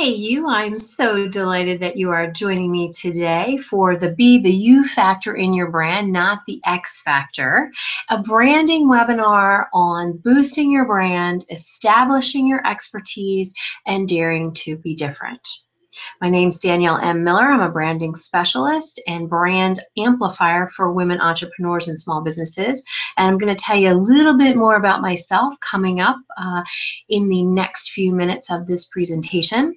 Hey, you, I'm so delighted that you are joining me today for the Be the You Factor in Your Brand, not the X Factor, a branding webinar on boosting your brand, establishing your expertise, and daring to be different. My name's Danielle M. Miller. I'm a branding specialist and brand amplifier for women entrepreneurs and small businesses. And I'm going to tell you a little bit more about myself coming up in the next few minutes of this presentation.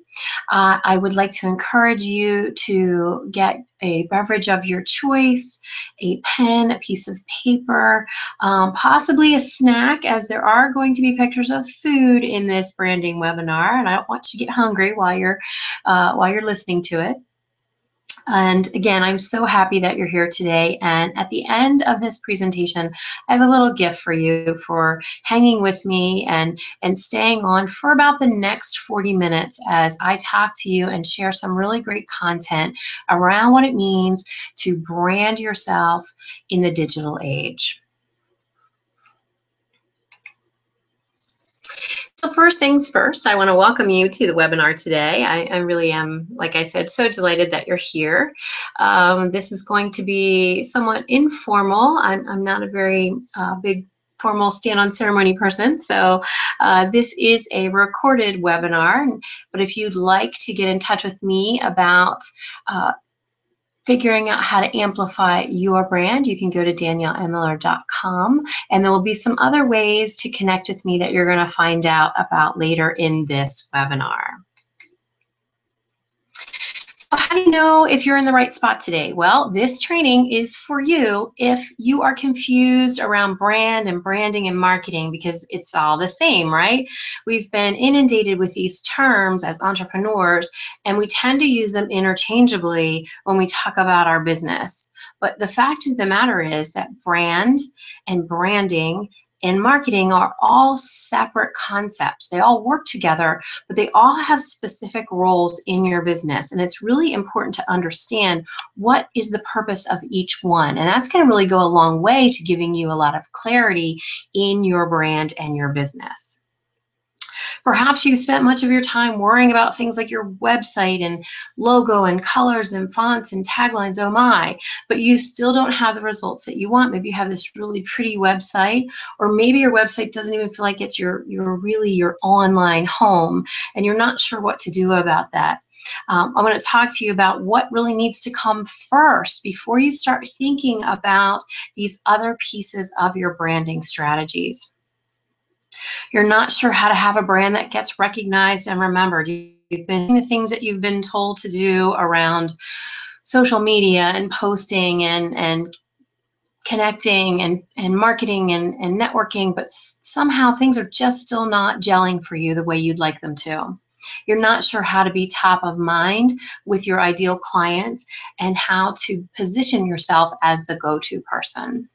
I would like to encourage you to get a beverage of your choice, a pen, a piece of paper, possibly a snack, as there are going to be pictures of food in this branding webinar, and I don't want you to get hungry while you're listening to it. And again, I'm so happy that you're here today. And at the end of this presentation, I have a little gift for you for hanging with me and staying on for about the next 40 minutes as I talk to you and share some really great content around what it means to brand yourself in the digital age. So first things first, I want to welcome you to the webinar today. I really am, like I said, so delighted that you're here. This is going to be somewhat informal. I'm not a very big formal stand-on ceremony person, so this is a recorded webinar. But if you'd like to get in touch with me about figuring out how to amplify your brand, you can go to daniellemiller.com, and there will be some other ways to connect with me that you're going to find out about later in this webinar. So how do you know if you're in the right spot today? Well, this training is for you if you are confused around brand and branding and marketing, because it's all the same, right? We've been inundated with these terms as entrepreneurs, and we tend to use them interchangeably when we talk about our business. But the fact of the matter is that brand and branding and marketing are all separate concepts. They all work together, but they all have specific roles in your business. And it's really important to understand what is the purpose of each one. And that's going to really go a long way to giving you a lot of clarity in your brand and your business. Perhaps you spent much of your time worrying about things like your website and logo and colors and fonts and taglines, oh my, but you still don't have the results that you want. Maybe you have this really pretty website, or maybe your website doesn't even feel like it's really your online home, and you're not sure what to do about that. I'm going to talk to you about what really needs to come first before you start thinking about these other pieces of your branding strategies. You're not sure how to have a brand that gets recognized and remembered. You've been doing the things that you've been told to do around social media and posting and connecting and marketing and networking, but somehow things are just still not gelling for you the way you'd like them to. You're not sure how to be top of mind with your ideal clients and how to position yourself as the go-to person,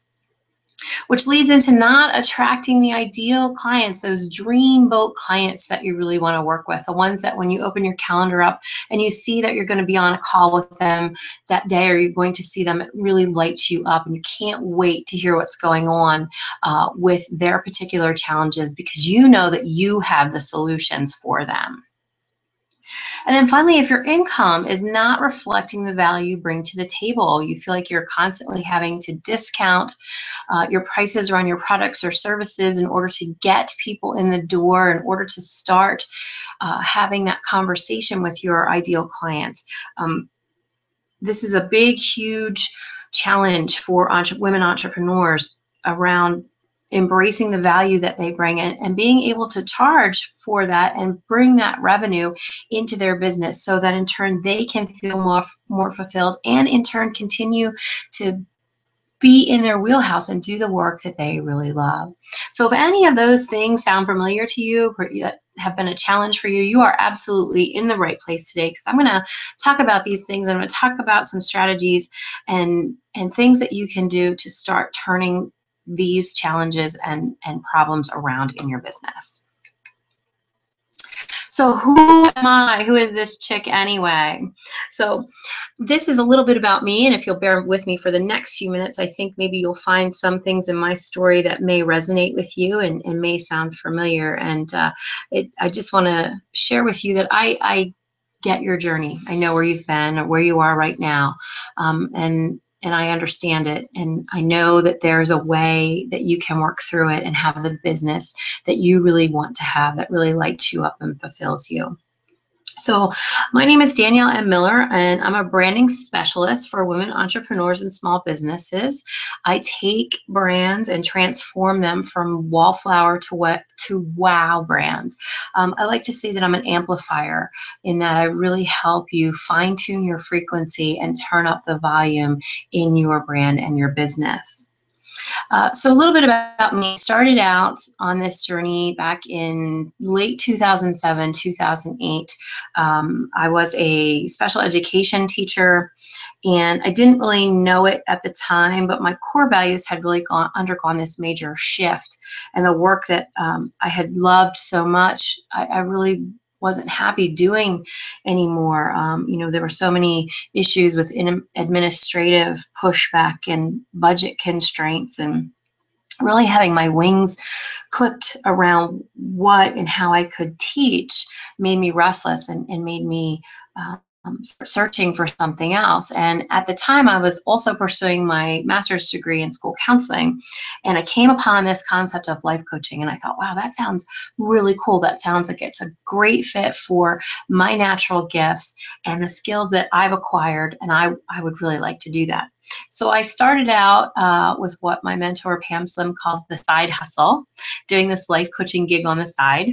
which leads into not attracting the ideal clients, those dreamboat clients that you really want to work with, the ones that when you open your calendar up and you see that you're going to be on a call with them that day, or you're going to see them, it really lights you up and you can't wait to hear what's going on with their particular challenges, because you know that you have the solutions for them. And then finally, if your income is not reflecting the value you bring to the table, you feel like you're constantly having to discount your prices around your products or services in order to get people in the door, in order to start having that conversation with your ideal clients. This is a big, huge challenge for women entrepreneurs around embracing the value that they bring and being able to charge for that and bring that revenue into their business, so that in turn they can feel more fulfilled, and in turn continue to be in their wheelhouse and do the work that they really love. So if any of those things sound familiar to you, that have been a challenge for you, you are absolutely in the right place today, because I'm going to talk about these things. I'm going to talk about some strategies and things that you can do to start turning these challenges and problems around in your business. So who am I? Who is this chick anyway? So this is a little bit about me, and if you'll bear with me for the next few minutes, I think maybe you'll find some things in my story that may resonate with you and may sound familiar. And I just want to share with you that I get your journey. I know where you've been or where you are right now. And I understand it. And I know that there's a way that you can work through it and have the business that you really want to have, that really lights you up and fulfills you. So my name is Danielle M. Miller, and I'm a branding specialist for women entrepreneurs and small businesses. I take brands and transform them from wallflower to wow brands. I like to say that I'm an amplifier in that I really help you fine tune your frequency and turn up the volume in your brand and your business. So a little bit about me. Started out on this journey back in late 2007, 2008. I was a special education teacher, and I didn't really know it at the time, but my core values had really undergone this major shift. And the work that I had loved so much, I really wasn't happy doing anymore. There were so many issues with administrative pushback and budget constraints, and really having my wings clipped around what and how I could teach made me restless and made me searching for something else. And at the time, I was also pursuing my master's degree in school counseling. And I came upon this concept of life coaching. And I thought, wow, that sounds really cool. That sounds like it's a great fit for my natural gifts and the skills that I've acquired. And I would really like to do that. So I started out with what my mentor, Pam Slim, calls the side hustle, doing this life coaching gig on the side.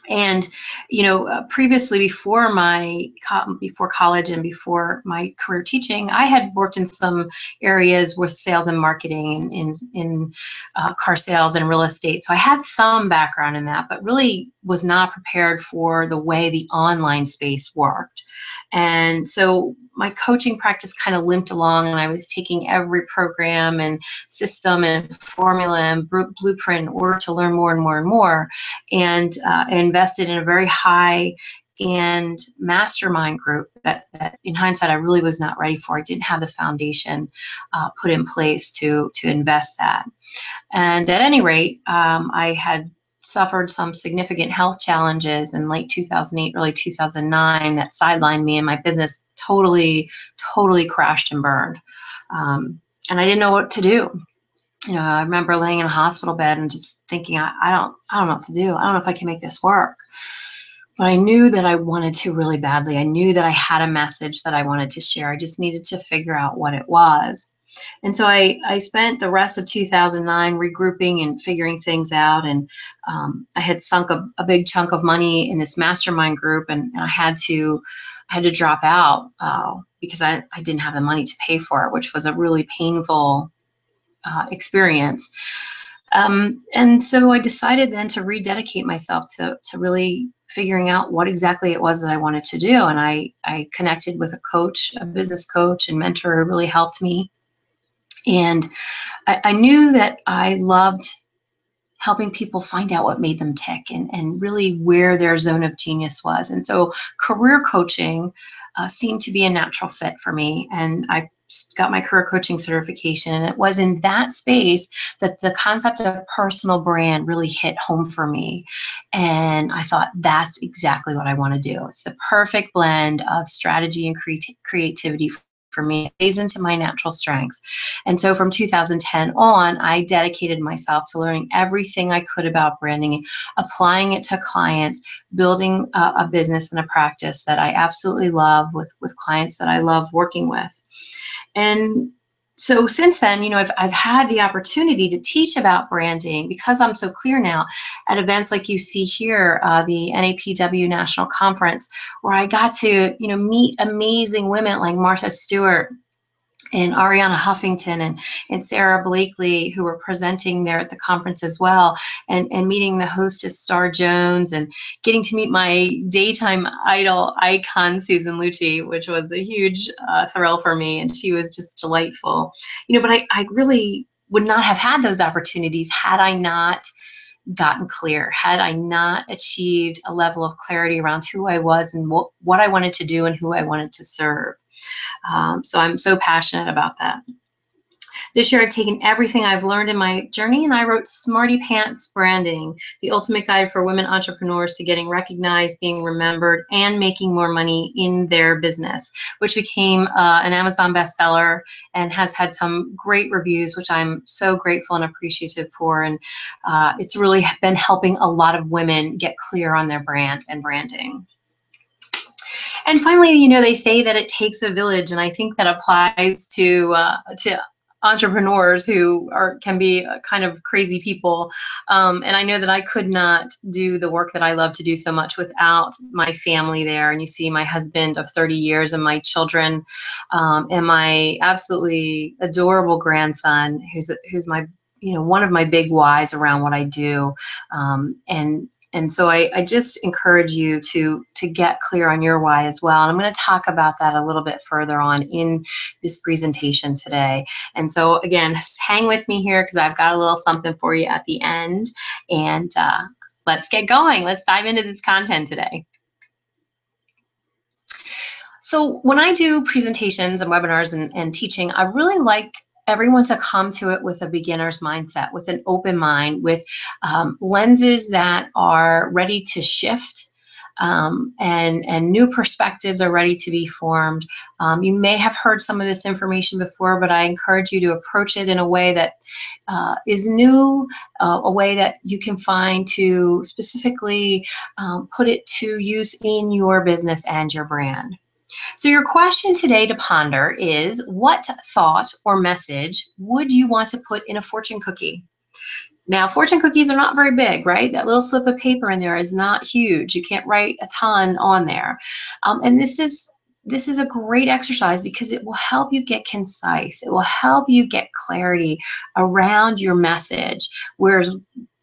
And previously, before college and before my career teaching, I had worked in some areas with sales and marketing, in car sales and real estate. So I had some background in that, but really was not prepared for the way the online space worked. And so my coaching practice kind of limped along, and I was taking every program and system and formula and blueprint in order to learn more and more and more. And invested in a very high and mastermind group that in hindsight I really was not ready for. I didn't have the foundation put in place to invest that. And at any rate, I had suffered some significant health challenges in late 2008, early 2009 that sidelined me, and my business totally crashed and burned. And I didn't know what to do. I remember laying in a hospital bed and just thinking, I don't know what to do. I don't know if I can make this work. But I knew that I wanted to really badly. I knew that I had a message that I wanted to share. I just needed to figure out what it was. And so I spent the rest of 2009 regrouping and figuring things out. And I had sunk a big chunk of money in this mastermind group, and I had to drop out because I didn't have the money to pay for it, which was a really painful experience. And so I decided then to rededicate myself to really figuring out what exactly it was that I wanted to do. And I connected with a coach, a business coach and mentor who really helped me. And I knew that I loved helping people find out what made them tick and really where their zone of genius was. And so career coaching seemed to be a natural fit for me. And I got my career coaching certification. And it was in that space that the concept of personal brand really hit home for me. And I thought, that's exactly what I want to do. It's the perfect blend of strategy and creativity for me. It plays into my natural strengths. And so from 2010 on, I dedicated myself to learning everything I could about branding, applying it to clients, building a business and a practice that I absolutely love with clients that I love working with. And so since then, I've had the opportunity to teach about branding because I'm so clear now at events like you see here, the NAPW National Conference, where I got to, meet amazing women like Martha Stewart and Ariana Huffington and Sarah Blakely, who were presenting there at the conference as well, and meeting the hostess Star Jones and getting to meet my daytime idol icon, Susan Lucci, which was a huge thrill for me. And she was just delightful. But I really would not have had those opportunities had I not gotten clear, had I not achieved a level of clarity around who I was and what I wanted to do and who I wanted to serve. So I'm so passionate about that. This year, I've taken everything I've learned in my journey and I wrote Smarty Pants Branding, the ultimate guide for women entrepreneurs to getting recognized, being remembered, and making more money in their business, which became an Amazon bestseller and has had some great reviews, which I'm so grateful and appreciative for. And it's really been helping a lot of women get clear on their brand and branding. And finally, you know, they say that it takes a village, and I think that applies to entrepreneurs who can be kind of crazy people. And I know that I could not do the work that I love to do so much without my family there. And you see my husband of 30 years and my children, and my absolutely adorable grandson, who's my, you know, one of my big whys around what I do. And so I just encourage you to get clear on your why as well. And I'm going to talk about that a little bit further on in this presentation today. And so again, hang with me here because I've got a little something for you at the end. And let's get going. Let's dive into this content today. So when I do presentations and webinars and teaching, I really like everyone to come to it with a beginner's mindset, with an open mind, with lenses that are ready to shift, and new perspectives are ready to be formed. You may have heard some of this information before, but I encourage you to approach it in a way that is new, a way that you can find to specifically put it to use in your business and your brand. So your question today to ponder is, what thought or message would you want to put in a fortune cookie? Now, fortune cookies are not very big, right? That little slip of paper in there is not huge. You can't write a ton on there. And this is a great exercise because it will help you get concise. It will help you get clarity around your message,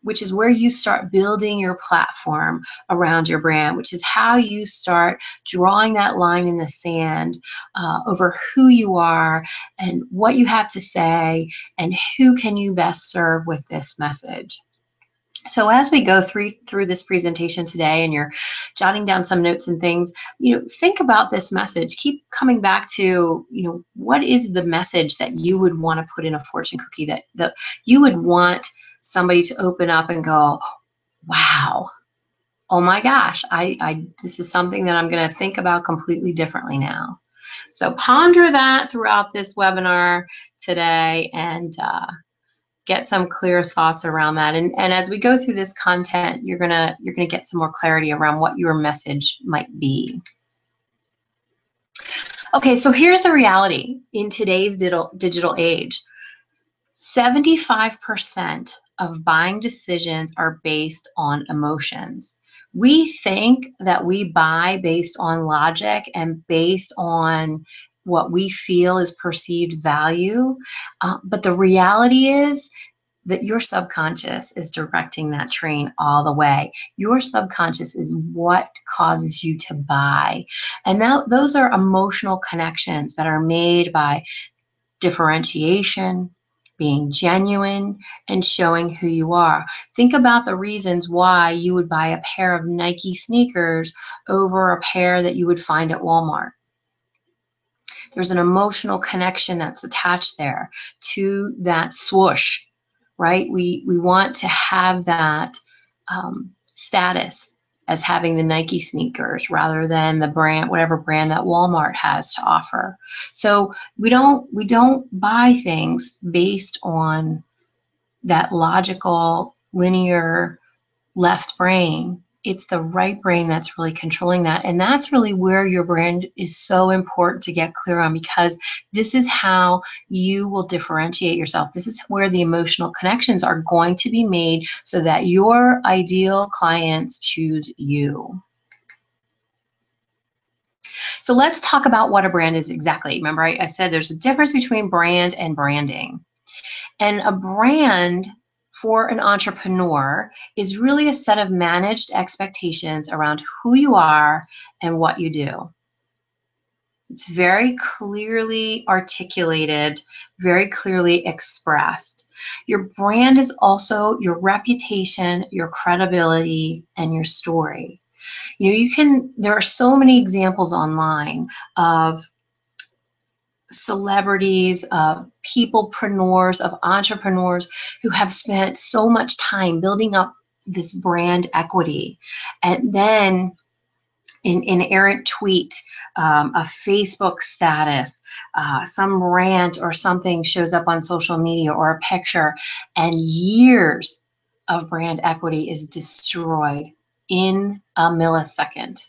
which is where you start building your platform around your brand, which is how you start drawing that line in the sand over who you are and what you have to say and who can you best serve with this message. So as we go through this presentation today and you're jotting down some notes and things, you know, think about this message. Keep coming back to, you know, what is the message that you would want to put in a fortune cookie that you would want somebody to open up and go, wow, oh my gosh, this is something that I'm going to think about completely differently now. So ponder that throughout this webinar today and get some clear thoughts around that. And as we go through this content, you're gonna get some more clarity around what your message might be. Okay, so here's the reality in today's digital age. 75% of buying decisions are based on emotions. We think that we buy based on logic and based on what we feel is perceived value, but the reality is that your subconscious is directing that train all the way. Your subconscious is what causes you to buy. And those are emotional connections that are made by differentiation, being genuine, and showing who you are. Think about the reasons why you would buy a pair of Nike sneakers over a pair that you would find at Walmart. There's an emotional connection that's attached there to that swoosh, right? We want to have that status as having the Nike sneakers rather than the brand, whatever brand that Walmart has to offer. So we don't buy things based on that logical, linear left brain. It's the right brain that's really controlling that. And that's really where your brand is so important to get clear on, because this is how you will differentiate yourself. This is where the emotional connections are going to be made so that your ideal clients choose you. So let's talk about what a brand is exactly. Remember, I said there's a difference between brand and branding. And a brand for an entrepreneur is really a set of managed expectations around who you are and what you do. It's very clearly articulated, very clearly expressed. Your brand is also your reputation, your credibility, and your story. You know, there are so many examples online of celebrities, of peoplepreneurs, of entrepreneurs who have spent so much time building up this brand equity. And then an errant tweet, a Facebook status, some rant or something shows up on social media or a picture, and years of brand equity is destroyed in a millisecond.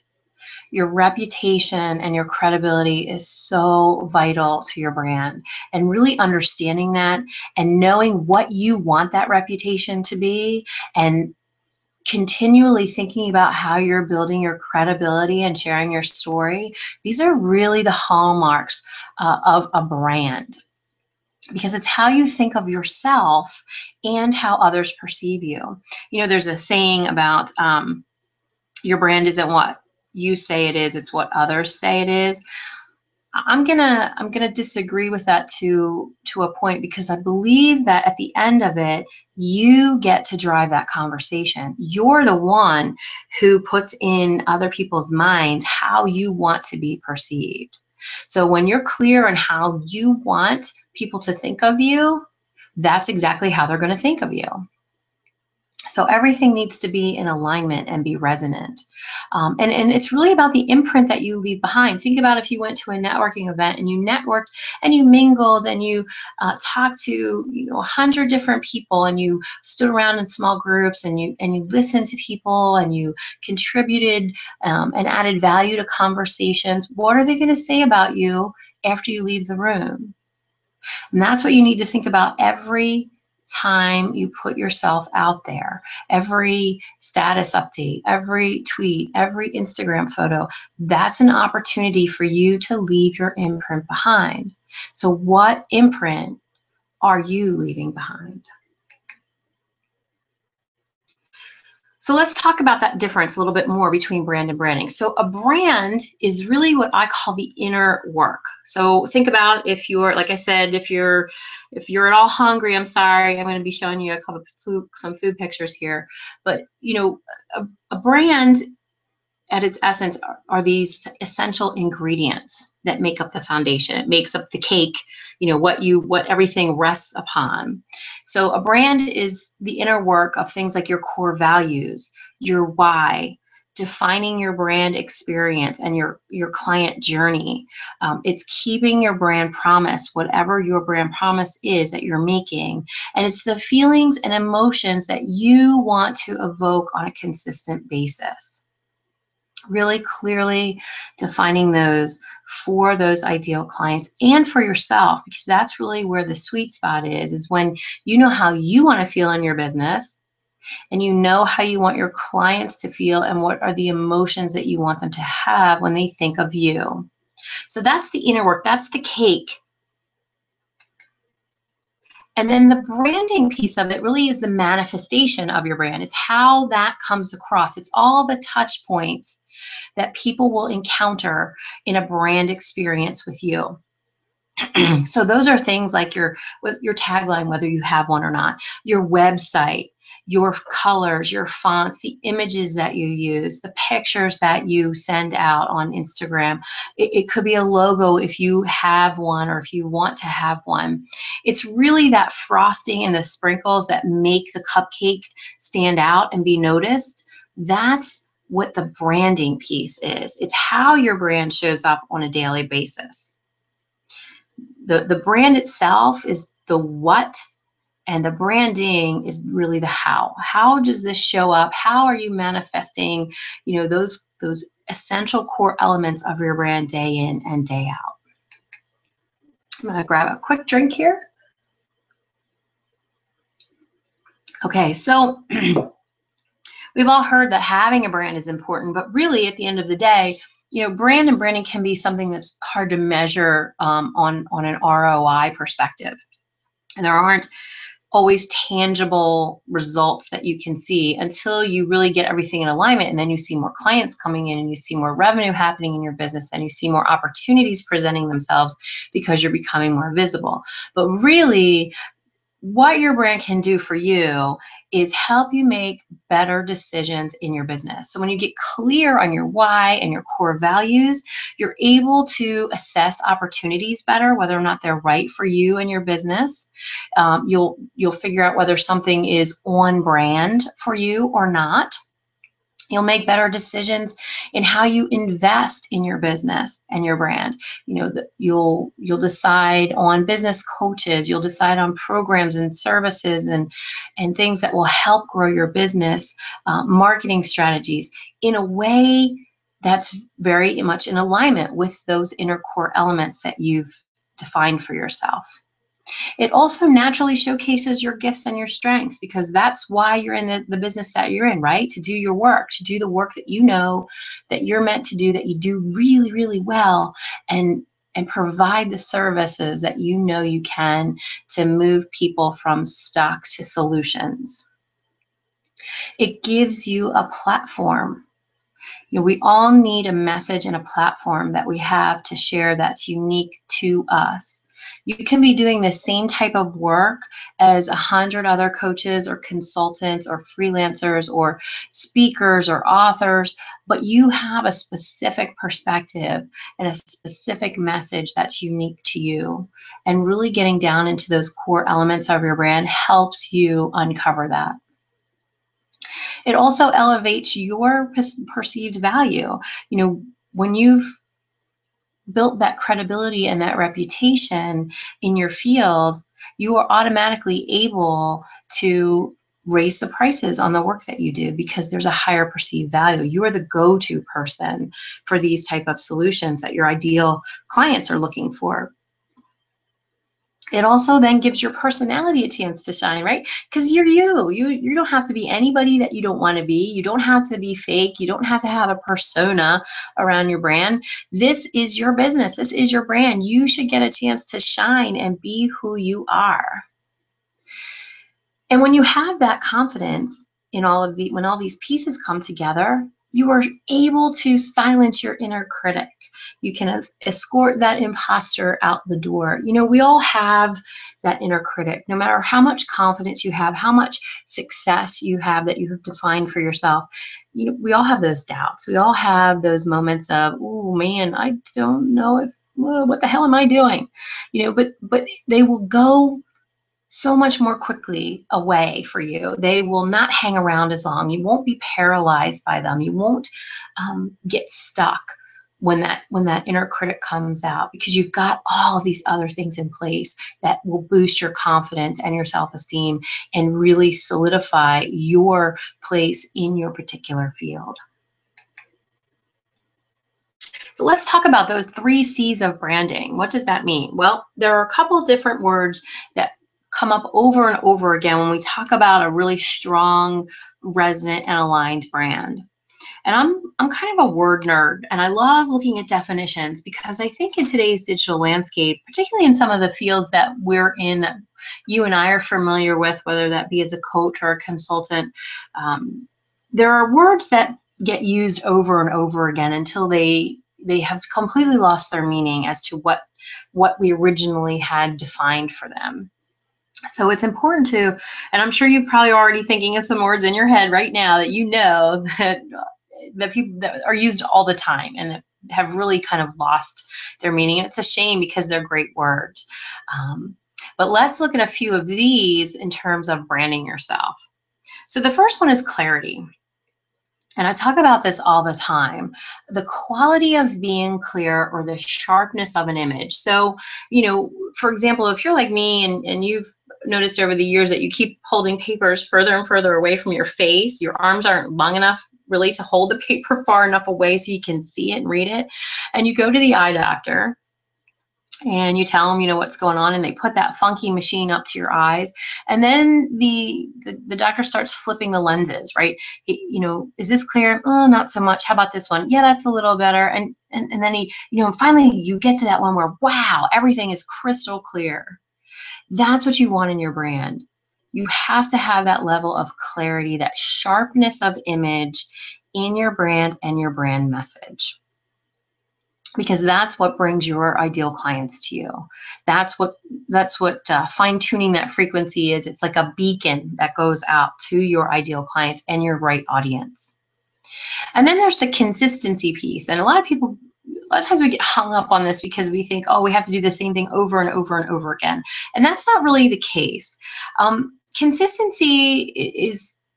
Your reputation and your credibility is so vital to your brand, and really understanding that and knowing what you want that reputation to be, and continually thinking about how you're building your credibility and sharing your story. These are really the hallmarks of a brand, because it's how you think of yourself and how others perceive you. You know, there's a saying about your brand isn't what you say it is, it's what others say it is. I'm gonna disagree with that to a point, because I believe that at the end of it, you get to drive that conversation. You're the one who puts in other people's minds how you want to be perceived. So when you're clear on how you want people to think of you, that's exactly how they're going to think of you. So everything needs to be in alignment and be resonant. And it's really about the imprint that you leave behind. Think about if you went to a networking event and you networked and you mingled and you talked to 100 different people, and you stood around in small groups and you listened to people and you contributed and added value to conversations. What are they going to say about you after you leave the room? And that's what you need to think about every time you put yourself out there. Every status update, every tweet, every Instagram photo, that's an opportunity for you to leave your imprint behind. So what imprint are you leaving behind? So let's talk about that difference a little bit more between brand and branding. So a brand is really what I call the inner work. So think about, if you're, like I said, if you're at all hungry, I'm sorry, I'm going to be showing you a couple of some food pictures here. But a brand at its essence are these essential ingredients that make up the foundation. It makes up the cake, what everything rests upon. So a brand is the inner work of things like your core values, your why, defining your brand experience and your client journey. It's keeping your brand promise, whatever your brand promise is that you're making. And it's the feelings and emotions that you want to evoke on a consistent basis. Really clearly defining those for those ideal clients and for yourself, because that's really where the sweet spot is when you know how you want to feel in your business, and you know how you want your clients to feel, and what are the emotions that you want them to have when they think of you. So that's the inner work, that's the cake. And then the branding piece of it really is the manifestation of your brand. It's how that comes across. It's all the touch points that people will encounter in a brand experience with you. So those are things like your tagline, whether you have one or not, your website, your colors, your fonts, the images that you use, the pictures that you send out on Instagram. It could be a logo if you have one or if you want to have one. It's really that frosting and the sprinkles that make the cupcake stand out and be noticed. That's what the branding piece is. It's how your brand shows up on a daily basis. The brand itself is the what, and the branding is really the how. How does this show up? How are you manifesting, those essential core elements of your brand day in and day out? I'm gonna grab a quick drink here. Okay, so we've all heard that having a brand is important, but really at the end of the day, brand and branding can be something that's hard to measure on an ROI perspective. And there aren't always tangible results that you can see until you really get everything in alignment, and then you see more clients coming in, and you see more revenue happening in your business, and you see more opportunities presenting themselves because you're becoming more visible. But really, what your brand can do for you is help you make better decisions in your business. So when you get clear on your why and your core values, you're able to assess opportunities better, whether or not they're right for you and your business. You'll figure out whether something is on brand for you or not. You'll make better decisions in how you invest in your business and your brand. You'll decide on business coaches. You'll decide on programs and services and things that will help grow your business, marketing strategies in a way that's very much in alignment with those inner core elements that you've defined for yourself. It also naturally showcases your gifts and your strengths, because that's why you're in the business that you're in, right? To do your work, to do the work that you know that you're meant to do, that you do really, really well, and provide the services that you know you can to move people from stuck to solutions. It gives you a platform. We all need a message and a platform that we have to share that's unique to us. You can be doing the same type of work as 100 other coaches or consultants or freelancers or speakers or authors, but you have a specific perspective and a specific message that's unique to you. And really getting down into those core elements of your brand helps you uncover that. It also elevates your perceived value. When you've built that credibility and that reputation in your field, you are automatically able to raise the prices on the work that you do, because there's a higher perceived value. You are the go-to person for these type of solutions that your ideal clients are looking for. It also then gives your personality a chance to shine, right? Because you're you. You don't have to be anybody that you don't want to be. You don't have to be fake. You don't have to have a persona around your brand. This is your business. This is your brand. You should get a chance to shine and be who you are. And when you have that confidence in when all these pieces come together, you are able to silence your inner critic. You can escort that imposter out the door. We all have that inner critic. No matter how much confidence you have, how much success you have that you have defined for yourself, we all have those doubts. We all have those moments of, oh man, I don't know what the hell am I doing? But they will go so much more quickly away for you. They will not hang around as long. You won't be paralyzed by them. You won't get stuck when that inner critic comes out, because you've got all of these other things in place that will boost your confidence and your self-esteem and really solidify your place in your particular field. So let's talk about those 3 C's of branding. What does that mean? Well, there are a couple of different words that come up over and over again when we talk about a really strong, resonant, and aligned brand. And I'm kind of a word nerd, and I love looking at definitions, because I think in today's digital landscape, particularly in some of the fields that we're in, that you and I are familiar with, whether that be as a coach or a consultant, there are words that get used over and over again until they have completely lost their meaning as to what we originally had defined for them. So it's important to, and I'm sure you're probably already thinking of some words in your head right now that that people that are used all the time and have really kind of lost their meaning. And it's a shame, because they're great words. But let's look at a few of these in terms of branding yourself. So the first one is clarity. And I talk about this all the time, the quality of being clear, or the sharpness of an image. So, for example, if you're like me and you've noticed over the years that you keep holding papers further and further away from your face, your arms aren't long enough really to hold the paper far enough away so you can see it and read it. And you go to the eye doctor and you tell them, what's going on, and they put that funky machine up to your eyes, and then the doctor starts flipping the lenses, right? Is this clear? Oh, not so much. How about this one? Yeah, that's a little better. And then finally you get to that one where, wow, everything is crystal clear. That's what you want in your brand. You have to have that level of clarity, that sharpness of image in your brand and your brand message. because that's what brings your ideal clients to you. That's what fine-tuning that frequency is. It's like a beacon that goes out to your ideal clients and your right audience. And then there's the consistency piece. And a lot of times we get hung up on this because we think, oh, we have to do the same thing over and over and over again. And that's not really the case. Consistency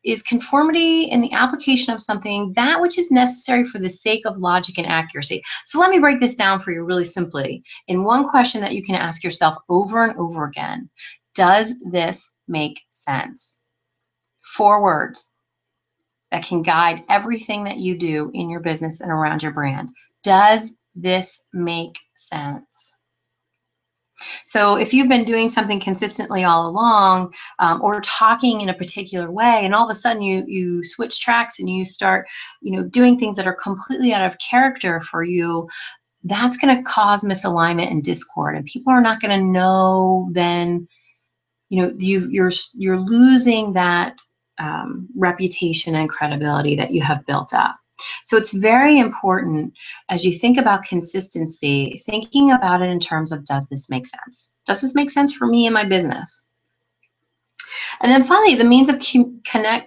is conformity in the application of something, that which is necessary for the sake of logic and accuracy. So let me break this down for you really simply in one question that you can ask yourself over and over again. Does this make sense? 4 words that can guide everything that you do in your business and around your brand. Does this make sense? So if you've been doing something consistently all along, or talking in a particular way, and all of a sudden you switch tracks and you start, doing things that are completely out of character for you, that's going to cause misalignment and discord, and people are not going to know. Then, you're losing that reputation and credibility that you have built up. So it's very important as you think about consistency, thinking about it in terms of, does this make sense? Does this make sense for me and my business? And then finally, the means of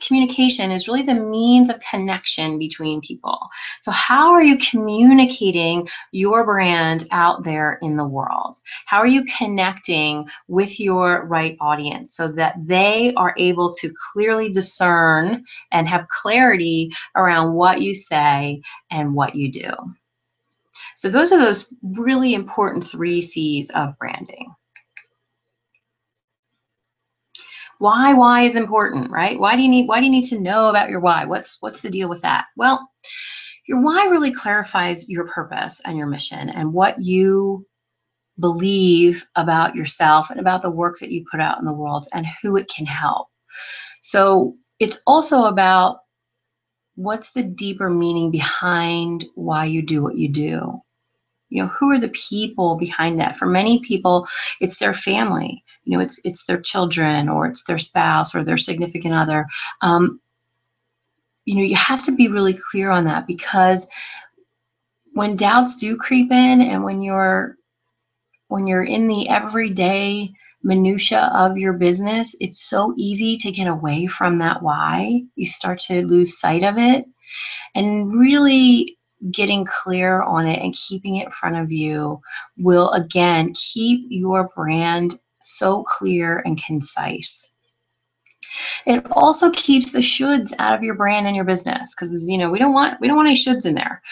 communication is really the means of connection between people. So how are you communicating your brand out there in the world? How are you connecting with your right audience so that they are able to clearly discern and have clarity around what you say and what you do? So those are those really important 3 C's of branding. Why is important, right? Why do you need to know about your why? What's the deal with that? Well, your why really clarifies your purpose and your mission and what you believe about yourself and about the work that you put out in the world and who it can help. So it's also about what's the deeper meaning behind why you do what you do. Who are the people behind that? For many people, it's their family. It's their children, or it's their spouse or their significant other. You have to be really clear on that, because when doubts do creep in, and when you're in the everyday minutia of your business, it's so easy to get away from that why. You start to lose sight of it, and really getting clear on it and keeping it in front of you will, again, keep your brand so clear and concise. It also keeps the shoulds out of your brand and your business, because we don't want any shoulds in there.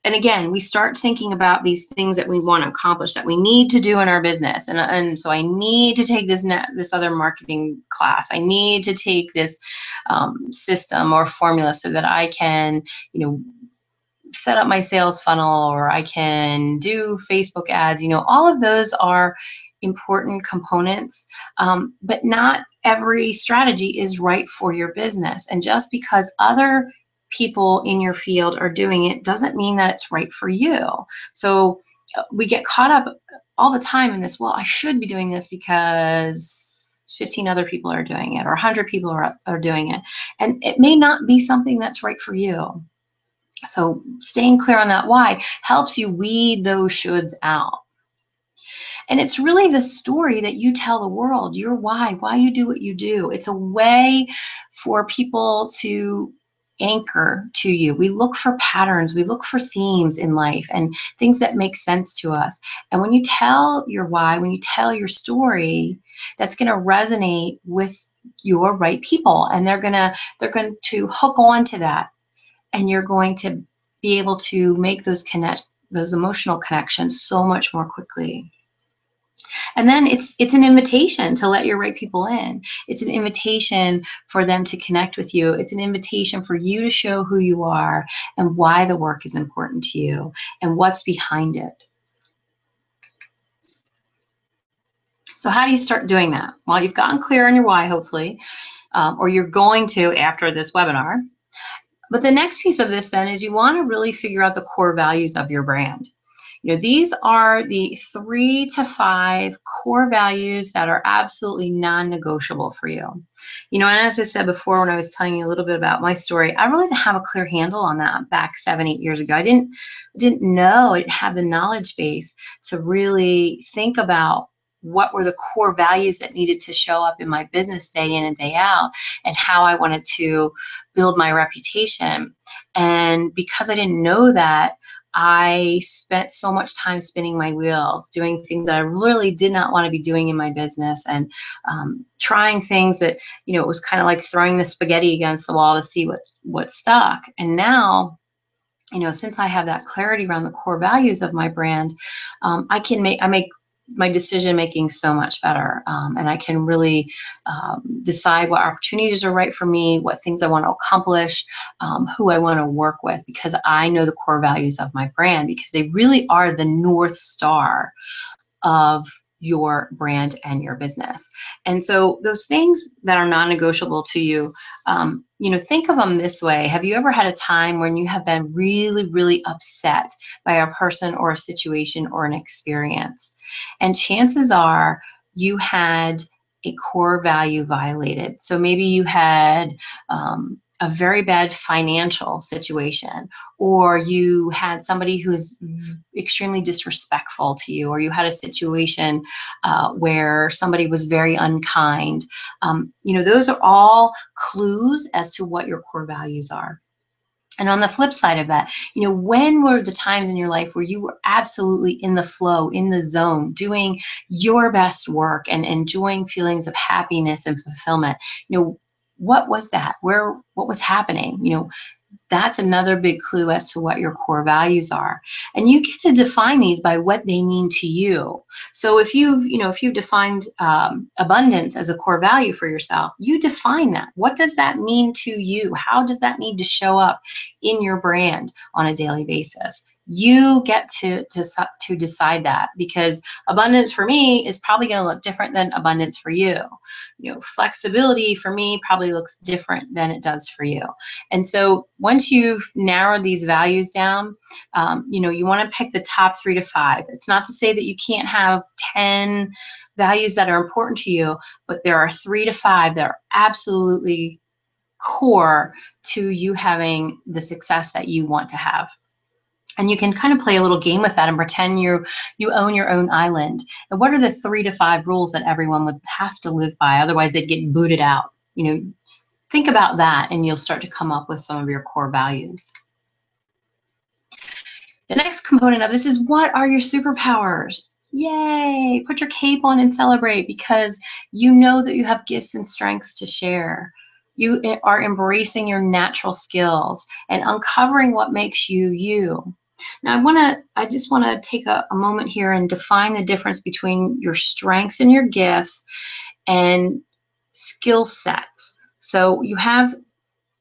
And again, we start thinking about these things that we want to accomplish, that we need to do in our business. And so I need to take this other marketing class. I need to take this system or formula so that I can, set up my sales funnel, or I can do Facebook ads. All of those are important components, but not every strategy is right for your business. And just because other people in your field are doing it doesn't mean that it's right for you. So we get caught up all the time in this, well, I should be doing this because 15 other people are doing it, or 100 people are doing it. And it may not be something that's right for you. So staying clear on that why helps you weed those shoulds out. And it's really the story that you tell the world, your why you do what you do. It's a way for people to anchor to you. We look for patterns, we look for themes in life and things that make sense to us. And when you tell your why, when you tell your story, that's going to resonate with your right people, and they're going to hook on to that, and you're going to be able to make those emotional connections so much more quickly. And then it's an invitation to let your right people in. It's an invitation for them to connect with you. It's an invitation for you to show who you are and why the work is important to you and what's behind it. So how do you start doing that? Well, you've gotten clear on your why, hopefully, or you're going to after this webinar. But the next piece of this then is you want to really figure out the core values of your brand. These are the 3 to 5 core values that are absolutely non-negotiable for you. And as I said before, when I was telling you a little bit about my story, I really didn't have a clear handle on that back 7-8 years ago. I didn't know, I didn't have the knowledge base to really think about what were the core values that needed to show up in my business day in and day out, and how I wanted to build my reputation. And because I didn't know that, I spent so much time spinning my wheels, doing things that I really did not want to be doing in my business, and trying things that, it was kind of like throwing the spaghetti against the wall to see what stuck. And now, since I have that clarity around the core values of my brand, I make my decision making so much better, and I can really decide what opportunities are right for me, what things I want to accomplish, who I want to work with, because I know the core values of my brand, because they really are the North Star of your brand and your business. And so those things that are non-negotiable to you, think of them this way. Have you ever had a time when you have been really, really upset by a person or a situation or an experience? And chances are you had a core value violated. So maybe you had a very bad financial situation, or you had somebody who's extremely disrespectful to you, or you had a situation where somebody was very unkind. Those are all clues as to what your core values are. And on the flip side of that, when were the times in your life where you were absolutely in the flow, in the zone, doing your best work and enjoying feelings of happiness and fulfillment? What was that? What was happening? That's another big clue as to what your core values are. And you get to define these by what they mean to you. So if you've defined abundance as a core value for yourself, you define that. What does that mean to you? How does that need to show up in your brand on a daily basis? You get to decide that, because abundance for me is probably going to look different than abundance for you. Flexibility for me probably looks different than it does for you. And so once you've narrowed these values down, you want to pick the top 3 to 5. It's not to say that you can't have 10 values that are important to you, but there are 3 to 5 that are absolutely core to you having the success that you want to have. And you can kind of play a little game with that and pretend you own your own island. And what are the 3 to 5 rules that everyone would have to live by? Otherwise, they'd get booted out. Think about that, and you'll start to come up with some of your core values. The next component of this is, what are your superpowers? Yay! Put your cape on and celebrate, because you know that you have gifts and strengths to share. You are embracing your natural skills and uncovering what makes you you. Now, I just want to take a moment here and define the difference between your strengths and your gifts and skill sets. So you have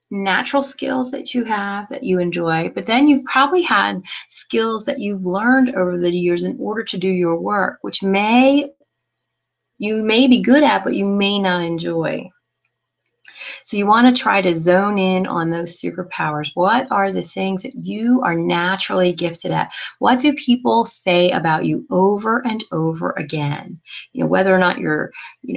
natural skills that you enjoy, but then you've probably had skills that you've learned over the years in order to do your work, which you may be good at, but you may not enjoy. So you want to try to zone in on those superpowers. What are the things that you are naturally gifted at? What do people say about you over and over again? Whether or not you're,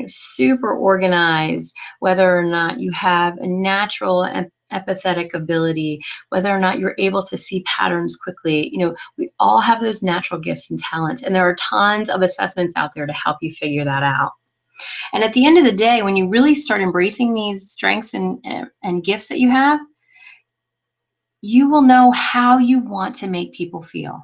super organized, whether or not you have a natural empathetic ability, whether or not you're able to see patterns quickly. We all have those natural gifts and talents, and there are tons of assessments out there to help you figure that out. And at the end of the day, when you really start embracing these strengths and gifts that you have, you will know how you want to make people feel.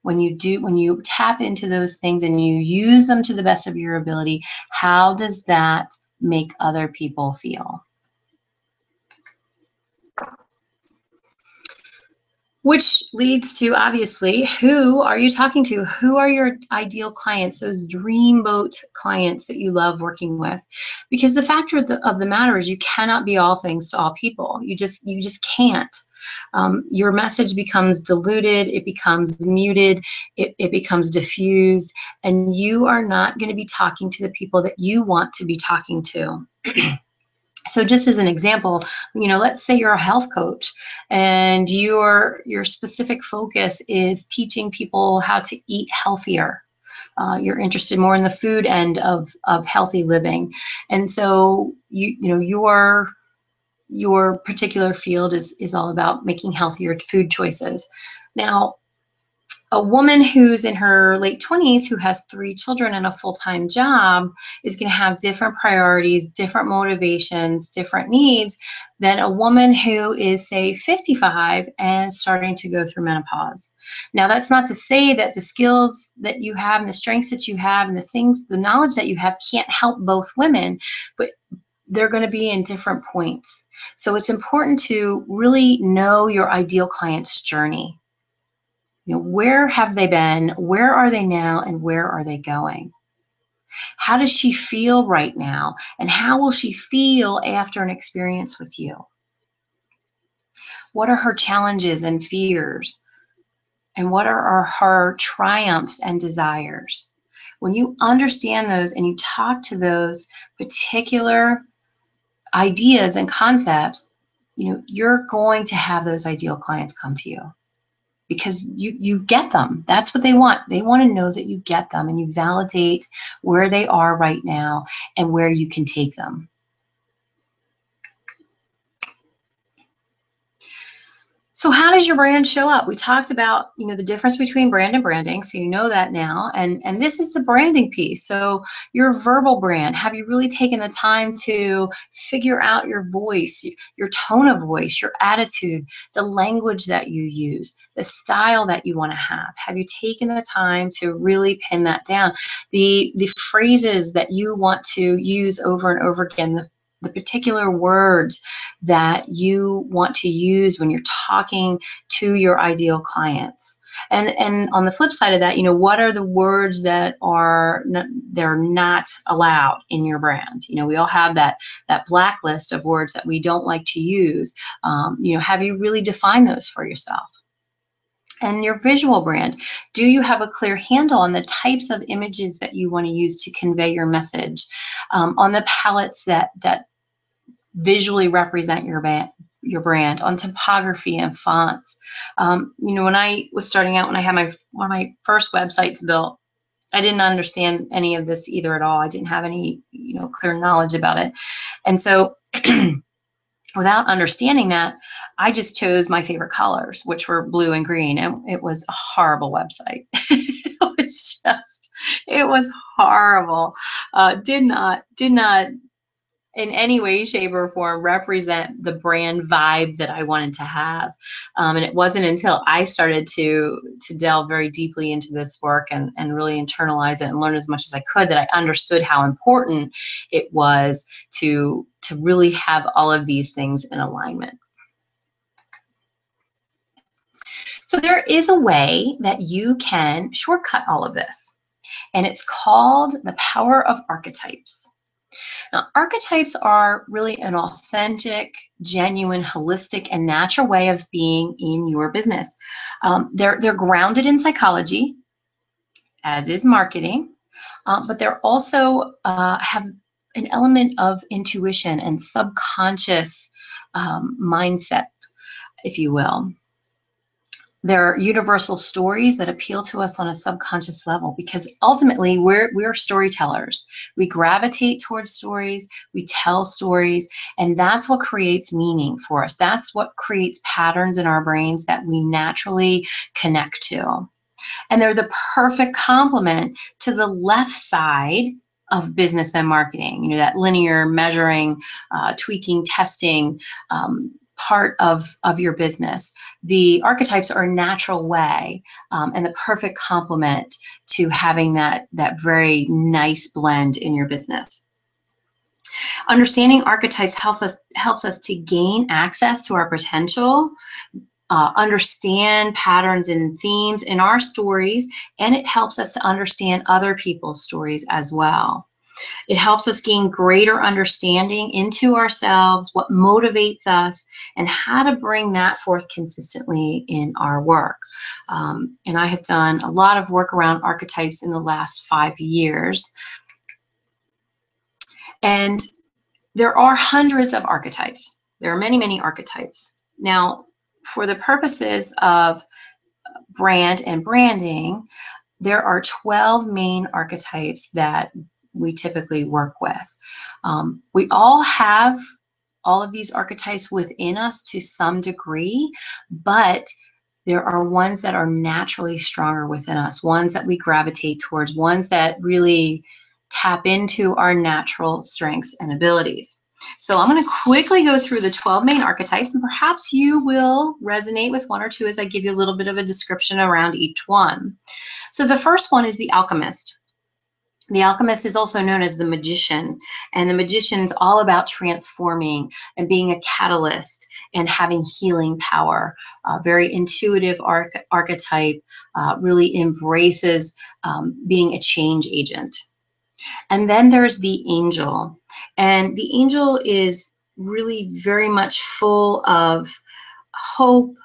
When you tap into those things and you use them to the best of your ability, how does that make other people feel? Which leads to, obviously, who are you talking to? Who are your ideal clients, those dreamboat clients that you love working with? Because the fact of the matter is, you cannot be all things to all people. You just can't. Your message becomes diluted, it becomes muted, it becomes diffused, and you are not going to be talking to the people that you want to be talking to. So just as an example, let's say you're a health coach and your specific focus is teaching people how to eat healthier. You're interested more in the food end of healthy living. And so your particular field is all about making healthier food choices. Now, a woman who's in her late 20s who has 3 children and a full-time job is going to have different priorities, different motivations, different needs than a woman who is, say, 55 and starting to go through menopause. Now, that's not to say that the skills that you have and the strengths that you have and the knowledge that you have can't help both women, but they're going to be in different points. So it's important to really know your ideal client's journey. Where have they been? Where are they now? And where are they going? How does she feel right now? And how will she feel after an experience with you? What are her challenges and fears? And what are her triumphs and desires? When you understand those and you talk to those particular ideas and concepts, you're going to have those ideal clients come to you. Because you get them. That's what they want. They want to know that you get them and you validate where they are right now and where you can take them. So how does your brand show up? We talked about, the difference between brand and branding, so you know that now. And this is the branding piece. So your verbal brand, have you really taken the time to figure out your voice, your tone of voice, your attitude, the language that you use, the style that you want to have? Have you taken the time to really pin that down? The phrases that you want to use over and over again, the particular words that you want to use when you're talking to your ideal clients. And on the flip side of that, what are the words that they're not allowed in your brand? We all have that blacklist of words that we don't like to use. Have you really defined those for yourself? And your visual brand, do you have a clear handle on the types of images that you want to use to convey your message, on the palettes that visually represent your brand, on typography and fonts? When I was starting out, when I had one of my first websites built, I didn't understand any of this either at all. I didn't have any, clear knowledge about it. And so without understanding that, I just chose my favorite colors, which were blue and green, and it was a horrible website. It was horrible. Did not in any way, shape, or form represent the brand vibe that I wanted to have. And it wasn't until I started to delve very deeply into this work and really internalize it and learn as much as I could that I understood how important it was to really have all of these things in alignment. So there is a way that you can shortcut all of this, and it's called the power of archetypes. Now, archetypes are really an authentic, genuine, holistic, and natural way of being in your business. They're grounded in psychology, as is marketing, but they're also have an element of intuition and subconscious mindset, if you will. They're universal stories that appeal to us on a subconscious level because ultimately we're storytellers. We gravitate towards stories, we tell stories, and that's what creates meaning for us. That's what creates patterns in our brains that we naturally connect to. And they're the perfect complement to the left side of business and marketing, that linear measuring, tweaking, testing, part of your business. The archetypes are a natural way and the perfect complement to having that very nice blend in your business. Understanding archetypes helps us to gain access to our potential, understand patterns and themes in our stories, and it helps us to understand other people's stories as well. It helps us gain greater understanding into ourselves, what motivates us, and how to bring that forth consistently in our work. And I have done a lot of work around archetypes in the last 5 years. And There are hundreds of archetypes. There are many, many archetypes. Now, for the purposes of brand and branding, there are 12 main archetypes that we typically work with. We all have all of these archetypes within us to some degree, but there are ones that are naturally stronger within us, ones that we gravitate towards, ones that really tap into our natural strengths and abilities. So I'm going to quickly go through the 12 main archetypes, and perhaps you will resonate with one or two as I give you a little bit of a description around each one. So the first one is the alchemist. The alchemist is also known as the magician, and the magician is all about transforming and being a catalyst and having healing power. Very intuitive archetype, really embraces being a change agent. And then there's the angel, and the angel is really very much full of hope,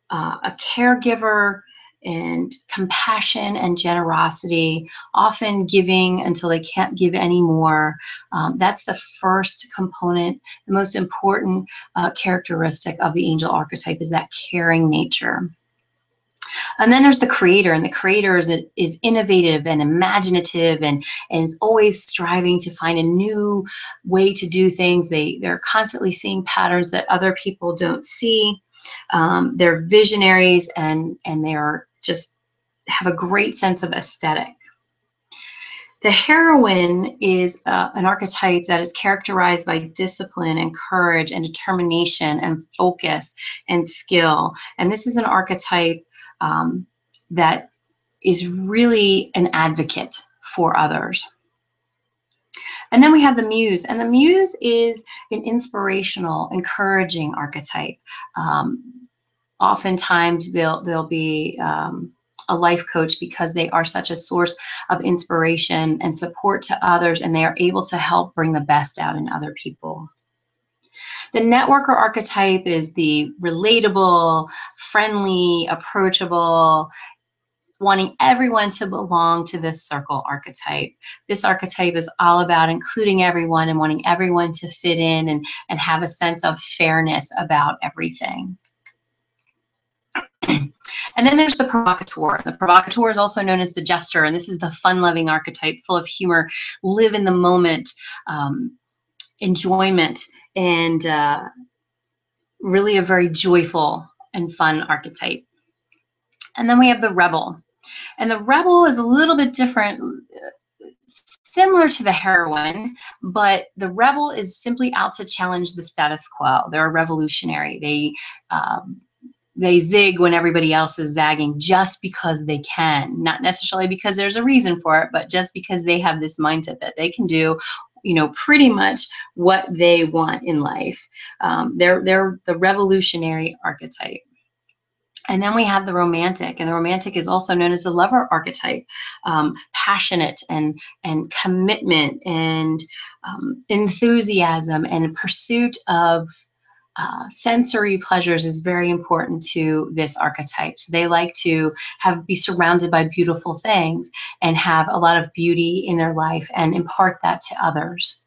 a caregiver, and compassion and generosity, often giving until they can't give anymore. That's the first component. The most important characteristic of the angel archetype is that caring nature. And then there's the creator, and the creator is innovative and imaginative and is always striving to find a new way to do things. They're constantly seeing patterns that other people don't see. They're visionaries, and they're just have a great sense of aesthetic. The heroine is an archetype that is characterized by discipline and courage and determination and focus and skill. And this is an archetype that is really an advocate for others. And then we have the muse, and the muse is an inspirational, encouraging archetype. Oftentimes they'll be a life coach because they are such a source of inspiration and support to others, and they are able to help bring the best out in other people. The networker archetype is the relatable, friendly, approachable, wanting everyone to belong to this circle archetype. This archetype is all about including everyone and wanting everyone to fit in and have a sense of fairness about everything. And then there's the provocateur. The provocateur is also known as the jester, and this is the fun-loving archetype, full of humor, live in the moment, enjoyment, and really a very joyful and fun archetype. And then we have the rebel. And the rebel is a little bit different, similar to the heroine, but the rebel is simply out to challenge the status quo. They're a revolutionary. They zig when everybody else is zagging just because they can, not necessarily because there's a reason for it, but just because they have this mindset that they can do, pretty much what they want in life. They're the revolutionary archetype. And then we have the romantic, and the romantic is also known as the lover archetype, passionate and commitment and enthusiasm and pursuit of sensory pleasures is very important to this archetype. So they like to be surrounded by beautiful things and have a lot of beauty in their life and impart that to others.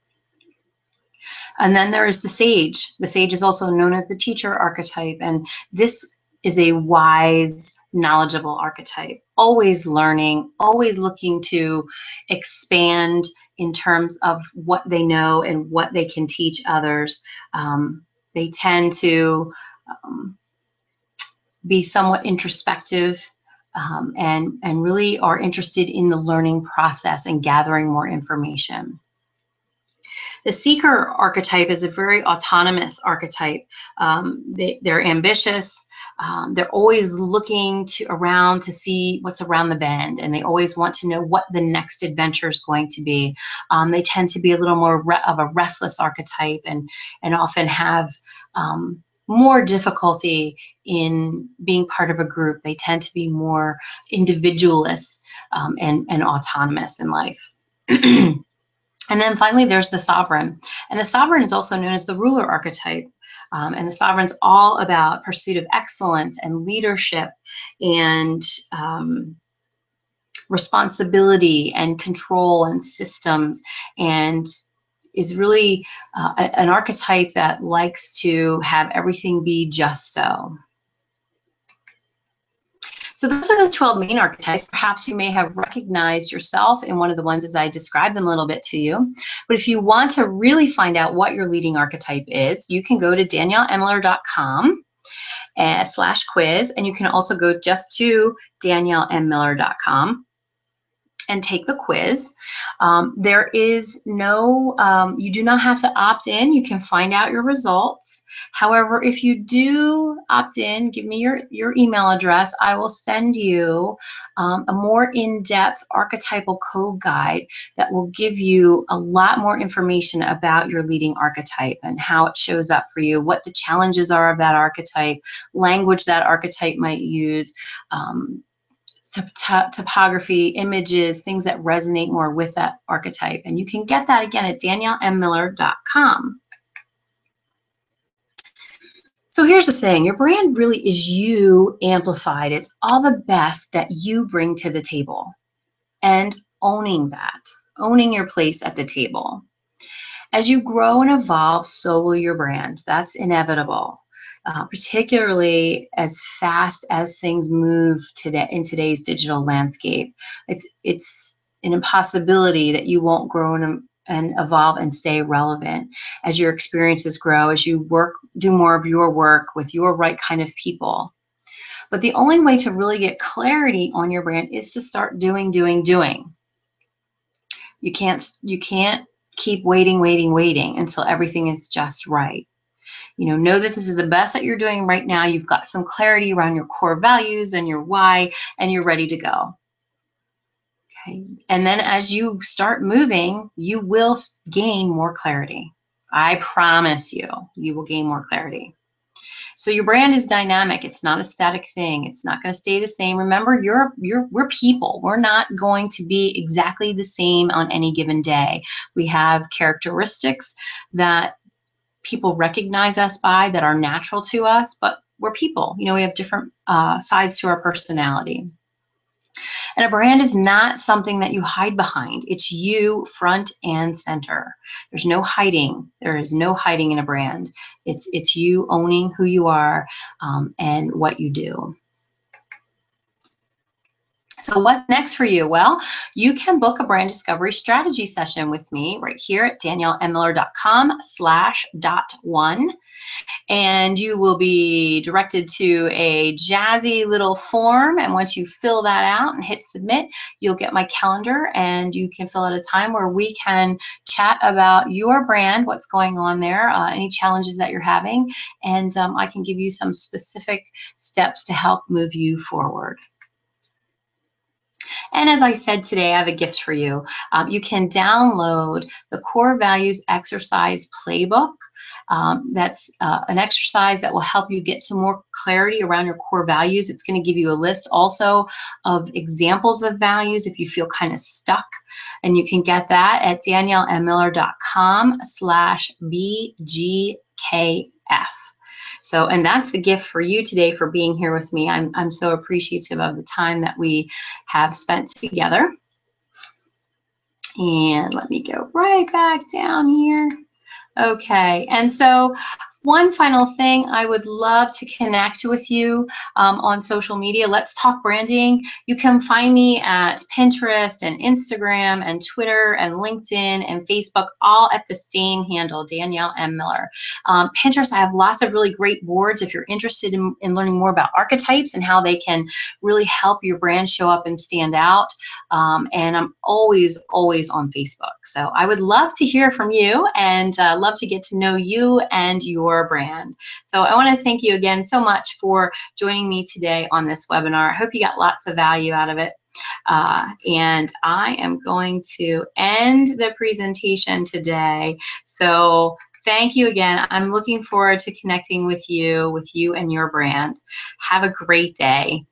And then there is the sage. The sage is also known as the teacher archetype, and this is a wise, knowledgeable archetype, always learning, always looking to expand in terms of what they know and what they can teach others. They tend to be somewhat introspective and really are interested in the learning process and gathering more information. The seeker archetype is a very autonomous archetype. They're ambitious. They're always looking around to see what's around the bend, and they always want to know what the next adventure is going to be. They tend to be a little more of a restless archetype and often have more difficulty in being part of a group. They tend to be more individualist and autonomous in life. And then finally, there's the sovereign. And the sovereign is also known as the ruler archetype. And the sovereign's all about pursuit of excellence and leadership and responsibility and control and systems and is really an archetype that likes to have everything be just so. So those are the 12 main archetypes. Perhaps you may have recognized yourself in one of the ones as I described them a little bit to you. But if you want to really find out what your leading archetype is, you can go to DanielleMMiller.com /quiz, and you can also go just to DanielleMMiller.com and take the quiz. There is no, you do not have to opt in. You can find out your results. However, if you do opt in, give me your email address. I will send you a more in-depth archetypal code guide that will give you a lot more information about your leading archetype and how it shows up for you, what the challenges are of that archetype, language that archetype might use, topography, images, things that resonate more with that archetype. And you can get that again at DanielleMMiller.com. So here's the thing, your brand really is you amplified. It's all the best that you bring to the table and owning that, owning your place at the table. As you grow and evolve, so will your brand. That's inevitable. Particularly as fast as things move today in today's digital landscape. It's an impossibility that you won't grow and evolve and stay relevant as your experiences grow, as you do more of your work with your right kind of people. But the only way to really get clarity on your brand is to start doing. You can't keep waiting until everything is just right. Know that this is the best that you're doing right now. You've got some clarity around your core values and your why, and you're ready to go. Okay. And then as you start moving, you will gain more clarity. I promise you, you will gain more clarity. So your brand is dynamic. It's not a static thing. It's not going to stay the same. Remember, we're people. We're not going to be exactly the same on any given day. We have characteristics that people recognize us by that are natural to us, but we're people. We have different sides to our personality. And a brand is not something that you hide behind. It's you front and center. There's no hiding. There is no hiding in a brand. It's you owning who you are and what you do. So what's next for you? Well, you can book a brand discovery strategy session with me right here at DanielleMMiller.com/.1. And you will be directed to a jazzy little form. And once you fill that out and hit submit, you'll get my calendar and you can fill out a time where we can chat about your brand, what's going on there, any challenges that you're having. And I can give you some specific steps to help move you forward. And as I said today, I have a gift for you. You can download the Core Values Exercise Playbook. That's an exercise that will help you get some more clarity around your core values. It's going to give you a list also of examples of values if you feel kind of stuck. And you can get that at DanielleMMiller.com/BGKF. So, and that's the gift for you today for being here with me. I'm so appreciative of the time that we have spent together. And let me go right back down here. Okay, and so one final thing, I would love to connect with you on social media. Let's talk branding. You can find me at Pinterest and Instagram and Twitter and LinkedIn and Facebook, all at the same handle, Danielle M. Miller. Pinterest, I have lots of really great boards if you're interested in learning more about archetypes and how they can really help your brand show up and stand out. And I'm always on Facebook. So I would love to hear from you and love to get to know you and your brand. So I want to thank you again so much for joining me today on this webinar. I hope you got lots of value out of it. And I am going to end the presentation today. So thank you again. I'm looking forward to connecting with you and your brand. Have a great day.